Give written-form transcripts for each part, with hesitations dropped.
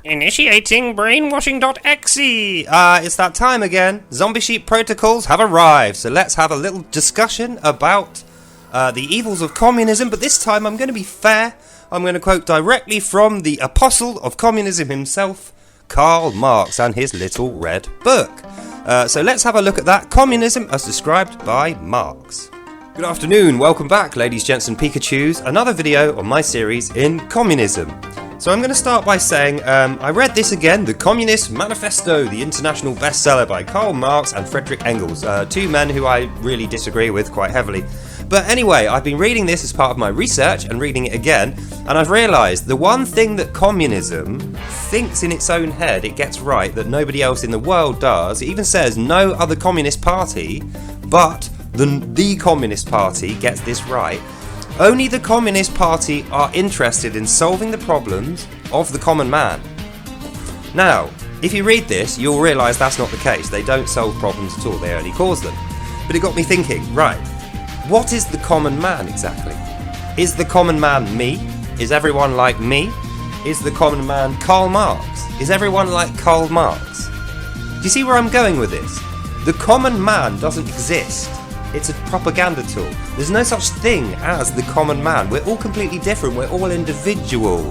Initiating brainwashing.exe! It's that time again. Zombie sheep protocols have arrived, so let's have a little discussion about the evils of communism, but this time I'm going to be fair. I'm going to quote directly from the apostle of communism himself, Karl Marx, and his little red book. So let's have a look at that. Communism as described by Marx. Good afternoon, welcome back ladies, gents and Pikachus, another video on my series in communism. So I'm going to start by saying, I read this again, the Communist Manifesto, the international bestseller by Karl Marx and Friedrich Engels, two men who I really disagree with quite heavily. But anyway, I've been reading this as part of my research and reading it again, and I've realised the one thing that communism thinks in its own head it gets right that nobody else in the world does. It even says no other communist party, but the Communist Party gets this right. Only the Communist Party are interested in solving the problems of the common man. Now, if you read this, you'll realise that's not the case. They don't solve problems at all, they only cause them. But it got me thinking, right, what is the common man exactly? Is the common man me? Is everyone like me? Is the common man Karl Marx? Is everyone like Karl Marx? Do you see where I'm going with this? The common man doesn't exist. It's a propaganda tool. There's no such thing as the common man. We're all completely different. We're all individual.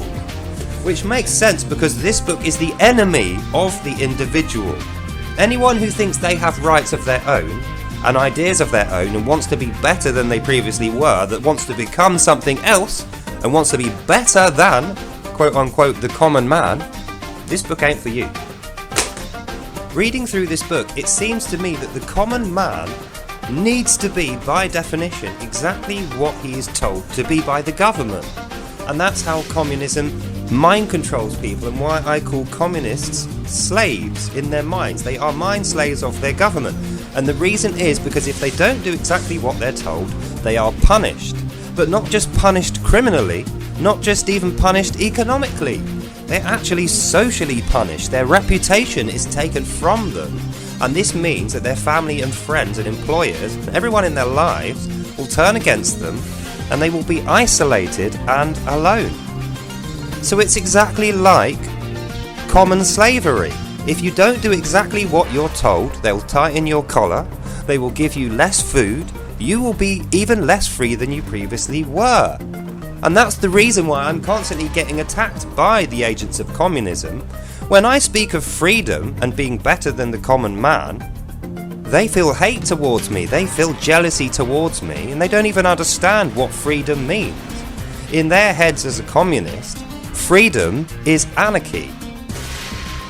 Which makes sense because this book is the enemy of the individual. Anyone who thinks they have rights of their own and ideas of their own and wants to be better than they previously were, that wants to become something else and wants to be better than, quote unquote, the common man, this book ain't for you. Reading through this book, it seems to me that the common man needs to be, by definition, exactly what he is told to be by the government. And that's how communism mind controls people, and why I call communists slaves in their minds. They are mind slaves of their government. And the reason is because if they don't do exactly what they're told, they are punished. But not just punished criminally, not just even punished economically. They're actually socially punished. Their reputation is taken from them. And this means that their family and friends and employers, and everyone in their lives, will turn against them, and they will be isolated and alone. So it's exactly like common slavery. If you don't do exactly what you're told, they'll tighten your collar, they will give you less food, you will be even less free than you previously were. And that's the reason why I'm constantly getting attacked by the agents of communism. When I speak of freedom and being better than the common man, they feel hate towards me, they feel jealousy towards me, and they don't even understand what freedom means. In their heads as a communist, freedom is anarchy.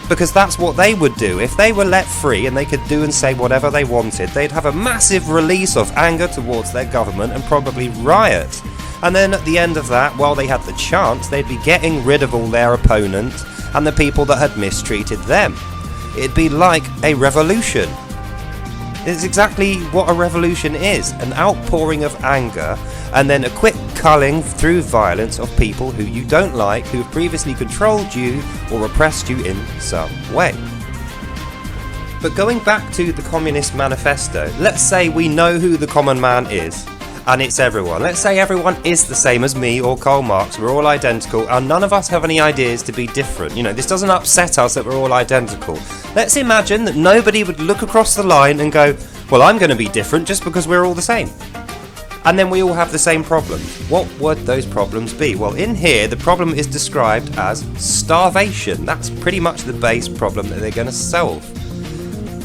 Because that's what they would do. If they were let free and they could do and say whatever they wanted, they'd have a massive release of anger towards their government and probably riot. And then at the end of that, while they had the chance, they'd be getting rid of all their opponents and the people that had mistreated them. It'd be like a revolution. It's exactly what a revolution is, an outpouring of anger and then a quick culling through violence of people who you don't like, who have previously controlled you or oppressed you in some way. But going back to the Communist Manifesto, let's say we know who the common man is. And it's everyone. Let's say everyone is the same as me or Karl Marx, we're all identical, and none of us have any ideas to be different. You know, this doesn't upset us that we're all identical. Let's imagine that nobody would look across the line and go, well, I'm going to be different just because we're all the same. And then we all have the same problems. What would those problems be? Well, in here, the problem is described as starvation. That's pretty much the base problem that they're going to solve.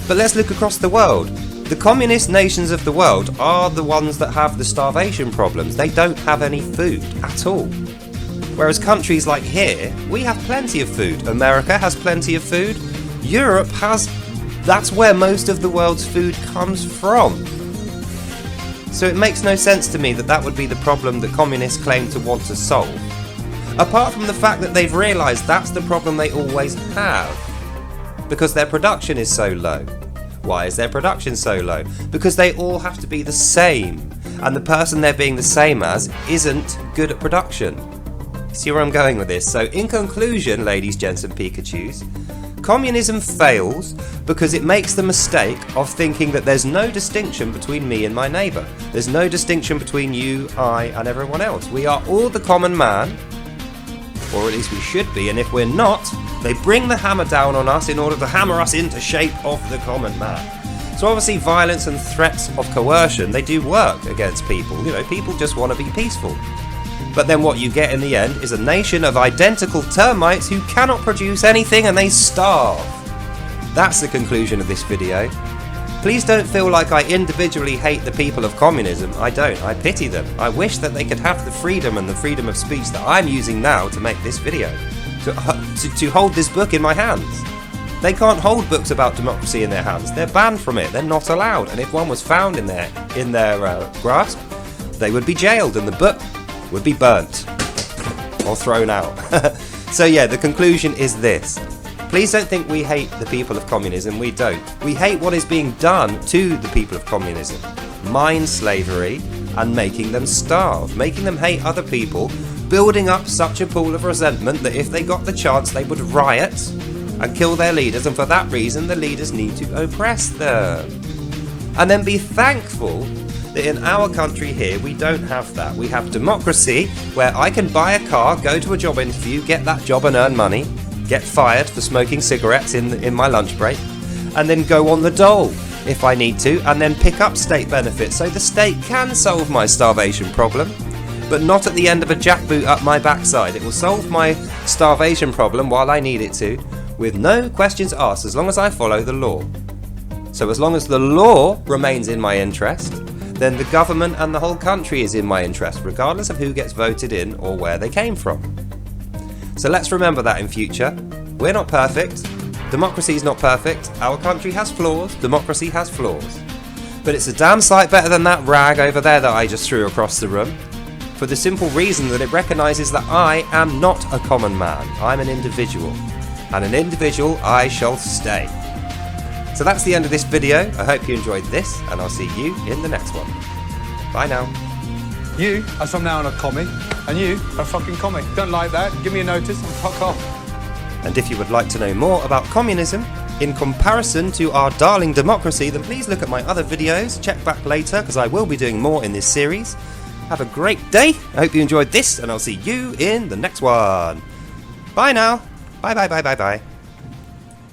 But let's look across the world. The communist nations of the world are the ones that have the starvation problems. They don't have any food at all. Whereas countries like here, we have plenty of food. America has plenty of food. Europe has... That's where most of the world's food comes from. So it makes no sense to me that that would be the problem that communists claim to want to solve. Apart from the fact that they've realised that's the problem they always have. Because their production is so low. Why is their production so low? Because they all have to be the same, and the person they're being the same as isn't good at production. See where I'm going with this? So in conclusion, ladies, gents and Pikachus, communism fails because it makes the mistake of thinking that there's no distinction between me and my neighbour. There's no distinction between you, I and everyone else. We are all the common man, or at least we should be, and if we're not, they bring the hammer down on us in order to hammer us into shape of the common man. So obviously violence and threats of coercion, they do work against people. You know, people just want to be peaceful. But then what you get in the end is a nation of identical termites who cannot produce anything and they starve. That's the conclusion of this video. Please don't feel like I individually hate the people of communism. I don't. I pity them. I wish that they could have the freedom and the freedom of speech that I'm using now to make this video. To hold this book in my hands. They can't hold books about democracy in their hands. They're banned from it. They're not allowed. And if one was found in their grasp, they would be jailed and the book would be burnt or thrown out. So yeah, the conclusion is this. Please don't think we hate the people of communism. We don't. We hate what is being done to the people of communism. Mind slavery and making them starve, making them hate other people, building up such a pool of resentment that if they got the chance they would riot and kill their leaders, and for that reason the leaders need to oppress them. And then be thankful that in our country here we don't have that. We have democracy where I can buy a car, go to a job interview, get that job and earn money, get fired for smoking cigarettes in my lunch break, and then go on the dole if I need to, and then pick up state benefits so the state can solve my starvation problem, but not at the end of a jackboot up my backside. It will solve my starvation problem while I need it to, with no questions asked, as long as I follow the law. So as long as the law remains in my interest, then the government and the whole country is in my interest, regardless of who gets voted in or where they came from. So let's remember that in future. We're not perfect. Democracy is not perfect. Our country has flaws. Democracy has flaws. But it's a damn sight better than that rag over there that I just threw across the room. For the simple reason that it recognises that I am not a common man. I'm an individual. And an individual I shall stay. So that's the end of this video. I hope you enjoyed this, and I'll see you in the next one. Bye now. You are from now on a commie, and you are a fucking commie. Don't like that, give me a notice and fuck off. And if you would like to know more about communism, in comparison to our darling democracy, then please look at my other videos. Check back later, because I will be doing more in this series. Have a great day. I hope you enjoyed this, and I'll see you in the next one. Bye now. Bye bye bye bye bye.